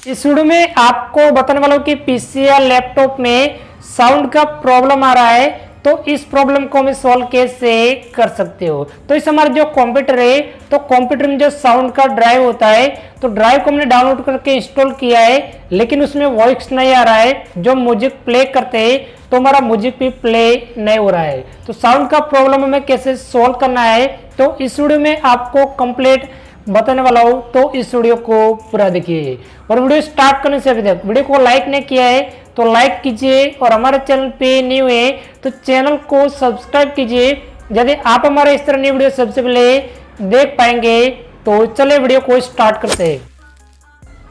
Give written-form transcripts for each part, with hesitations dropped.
इस वीडियो में आपको बताने वाला हूँ कि पीसी या लैपटॉप में साउंड का प्रॉब्लम आ रहा है, तो इस प्रॉब्लम को हम सॉल्व कैसे कर सकते हो। तो इस हमारे जो कंप्यूटर है, तो कंप्यूटर में जो साउंड का ड्राइव होता है, तो ड्राइव को हमने डाउनलोड करके इंस्टॉल किया है, लेकिन उसमें वॉइस नहीं आ रहा है। जो म्यूजिक प्ले करते हैं तो हमारा म्यूजिक भी प्ले नहीं हो रहा है। तो साउंड का प्रॉब्लम हमें कैसे सॉल्व करना है, तो इस वीडियो में आपको कंप्लीट बताने वाला हूं, तो इस वीडियो को पूरा देखिए। और वीडियो स्टार्ट करने से अभी तक वीडियो को लाइक नहीं किया है तो लाइक कीजिए, और हमारे चैनल पे न्यू है तो चैनल को सब्सक्राइब कीजिए, यदि आप हमारे इस तरह की वीडियो सबसे पहले देख पाएंगे। तो चलिए वीडियो को स्टार्ट करते हैं।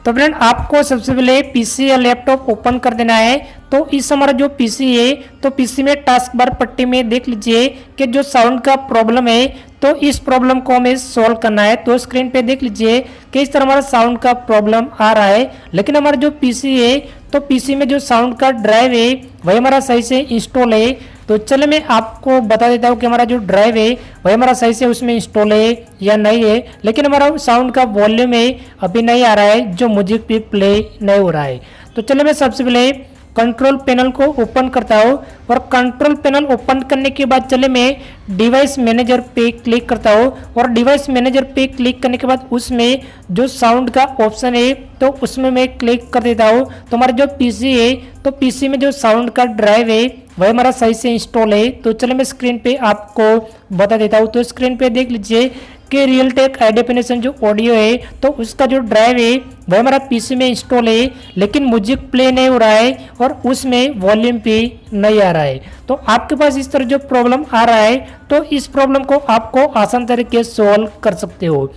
तो फ्रेंड, आपको सबसे पहले पीसी या लैपटॉप ओपन कर देना है। तो इस हमारा जो पीसी है, तो पीसी में टास्क बार पट्टी में देख लीजिए कि जो साउंड का प्रॉब्लम है, तो इस प्रॉब्लम को हमें सॉल्व करना है। तो स्क्रीन पे देख लीजिए कि इस तरह हमारा साउंड का प्रॉब्लम आ रहा है, लेकिन हमारा जो पीसी है, तो पीसी में जो साउंड का ड्राइव है वही हमारा सही से इंस्टॉल है। तो चलिए मैं आपको बता देता हूँ कि हमारा जो ड्राइव है वही हमारा सही से उसमें इंस्टॉल है या नहीं है, लेकिन हमारा साउंड का वॉल्यूम है अभी नहीं आ रहा है, जो म्यूजिक भी प्ले नहीं हो रहा है। तो चलिए मैं सबसे पहले कंट्रोल पैनल को ओपन करता हूँ, और कंट्रोल पैनल ओपन करने के बाद चले मैं डिवाइस मैनेजर पे क्लिक करता हूँ, और डिवाइस मैनेजर पे क्लिक करने के बाद उसमें जो साउंड का ऑप्शन है तो उसमें मैं क्लिक कर देता हूँ। तो हमारा जो पीसी है, तो पीसी में जो साउंड का ड्राइव है वही हमारा सही से इंस्टॉल है। तो चलो मैं स्क्रीन पे आपको बता देता हूँ। तो स्क्रीन पे देख लीजिए कि रियलटेक हाई डेफिनेशन जो ऑडियो है, तो उसका जो ड्राइव है वह हमारा पीसी में इंस्टॉल है, लेकिन म्यूजिक प्ले नहीं हो रहा है और उसमें वॉल्यूम भी नहीं आ रहा है। तो आपके पास इस तरह जो प्रॉब्लम आ रहा है, तो इस प्रॉब्लम को आपको आसान तरीके से सॉल्व कर सकते हो।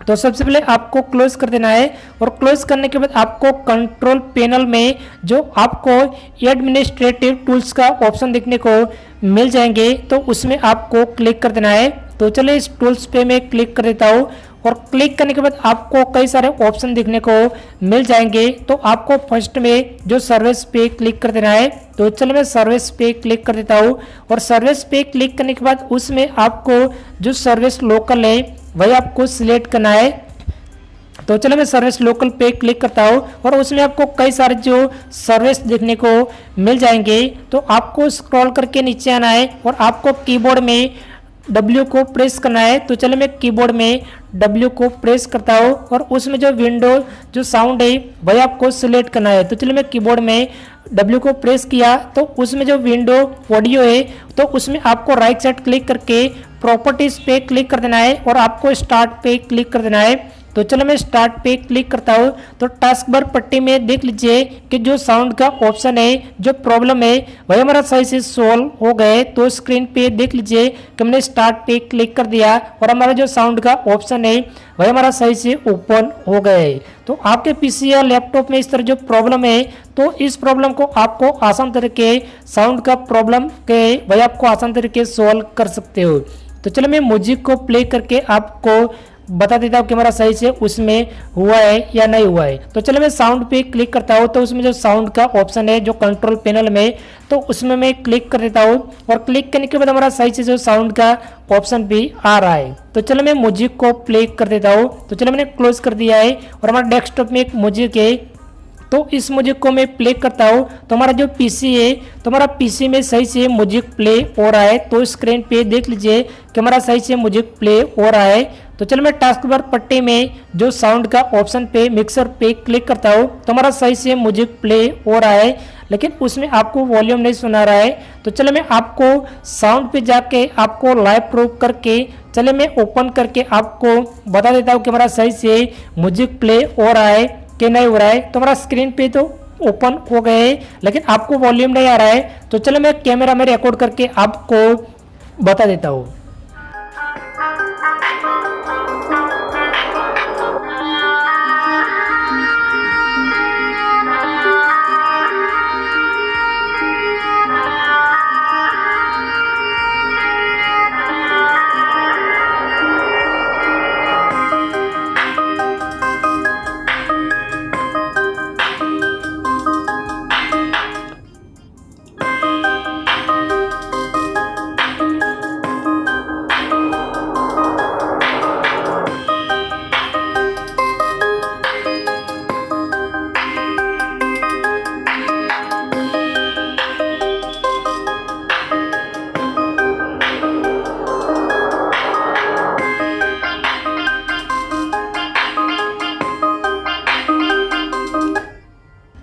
तो सबसे पहले आपको क्लोज कर देना है, और क्लोज करने के बाद आपको कंट्रोल पैनल में जो आपको एडमिनिस्ट्रेटिव टूल्स का ऑप्शन देखने को मिल जाएंगे, तो उसमें आपको क्लिक कर देना है। तो चलिए इस टूल्स पे मैं क्लिक कर देता हूँ, और क्लिक करने के बाद आपको कई सारे ऑप्शन देखने को मिल जाएंगे। तो आपको फर्स्ट में जो सर्विस पे क्लिक कर देना है। तो चलिए मैं सर्विस पे क्लिक कर देता हूँ, और सर्विस पे क्लिक करने के बाद उसमें आपको जो सर्विस लोकल है वही आपको सिलेक्ट करना है। तो चलो मैं सर्विस लोकल पे क्लिक करता हूँ, और उसमें आपको कई सारे जो सर्विस देखने को मिल जाएंगे। तो आपको स्क्रॉल करके नीचे आना है, और आपको कीबोर्ड में W को प्रेस करना है। तो चलो मैं कीबोर्ड में W को प्रेस करता हूँ, और उसमें जो विंडो जो साउंड है वही आपको सिलेक्ट करना है। तो चलो मैं कीबोर्ड में W को प्रेस किया, तो उसमें जो विंडो ऑडियो है, तो उसमें आपको राइट साइड क्लिक करके प्रॉपर्टीज पे क्लिक कर देना है, और आपको स्टार्ट पे क्लिक कर देना है। तो चलो मैं स्टार्ट पे क्लिक करता हूँ। तो टास्क बार पट्टी में देख लीजिए कि जो साउंड का ऑप्शन है, जो प्रॉब्लम है वही हमारा सही से सॉल्व हो गए। तो स्क्रीन पे देख लीजिए कि हमने स्टार्ट पे क्लिक कर दिया, और हमारा जो साउंड का ऑप्शन है वही हमारा सही से ओपन हो गए। तो आपके पीसी या लैपटॉप में इस तरह जो प्रॉब्लम है, तो इस प्रॉब्लम को आपको आसान तरीके साउंड का प्रॉब्लम के वही आपको आसान तरीके सॉल्व कर सकते हो। तो चलो मैं म्यूजिक को प्ले करके आपको बता देता हूँ कि हमारा सही से उसमें हुआ है या नहीं हुआ है। तो चलो मैं साउंड पे क्लिक करता हूँ, तो उसमें जो साउंड का ऑप्शन है जो कंट्रोल पैनल में, तो उसमें मैं क्लिक कर देता हूँ, और क्लिक करने के बाद हमारा सही से जो साउंड का ऑप्शन भी आ रहा है। तो चलो मैं म्यूजिक को प्ले कर देता हूँ। तो चलो मैंने क्लोज कर दिया है, और हमारा डेस्कटॉप में एक म्यूजिक है, तो इस म्यूजिक को मैं प्ले करता हूँ। तो हमारा जो पीसी है, तो हमारा पीसी में सही से म्यूजिक प्ले हो रहा है। तो स्क्रीन पे देख लीजिए कि हमारा सही से म्यूजिक प्ले हो रहा है। तो चलो मैं टास्क बार पट्टी में जो साउंड का ऑप्शन पे मिक्सर पे क्लिक करता हूँ, तो हमारा सही से म्यूजिक प्ले हो रहा है, लेकिन उसमें आपको वॉल्यूम नहीं सुना रहा है। तो चलो मैं आपको साउंड पे जाके आपको लाइव प्रूफ करके चले मैं ओपन करके आपको बता देता हूँ कि हमारा सही से म्यूजिक प्ले हो रहा है कि नहीं हो रहा है। तो हमारा स्क्रीन पे तो ओपन हो गए, लेकिन आपको वॉल्यूम नहीं आ रहा है। तो चलो मैं कैमरा में रिकॉर्ड करके आपको बता देता हूँ।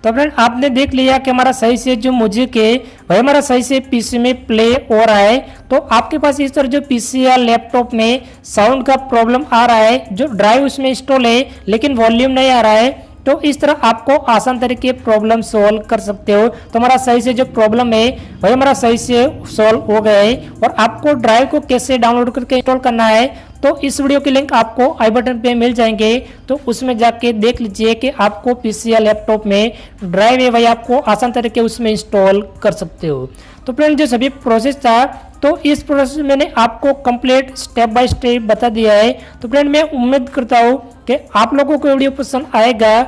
तो फ्रेंड आपने देख लिया कि हमारा सही से जो म्यूजिक है वह हमारा सही से पीसी में प्ले हो रहा है। तो आपके पास इस तरह जो पीसी या लैपटॉप में साउंड का प्रॉब्लम आ रहा है, जो ड्राइव उसमें इंस्टॉल है लेकिन वॉल्यूम नहीं आ रहा है, तो इस तरह आपको आसान तरीके प्रॉब्लम सॉल्व कर सकते हो। तो हमारा सही से जो प्रॉब्लम है वही हमारा सही से सॉल्व हो गया है। और आपको ड्राइव को कैसे डाउनलोड करके इंस्टॉल करना है तो इस वीडियो की लिंक आपको आई बटन पे मिल जाएंगे, तो उसमें जाके देख लीजिए कि आपको पीसी या लैपटॉप में ड्राइव है वही आपको आसान तरीके उसमें इंस्टॉल कर सकते हो। तो फ्रेंड जो सभी प्रोसेस था तो इस प्रोसेस में मैंने आपको कंप्लीट स्टेप बाय स्टेप बता दिया है। तो फ्रेंड मैं उम्मीद करता हूँ कि आप लोगों को वीडियो पसंद आएगा।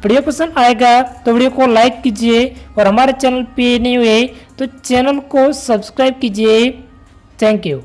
वीडियो पसंद आएगा तो वीडियो को लाइक कीजिए और हमारे चैनल पे नहीं हुए तो चैनल को सब्सक्राइब कीजिए। Thank you.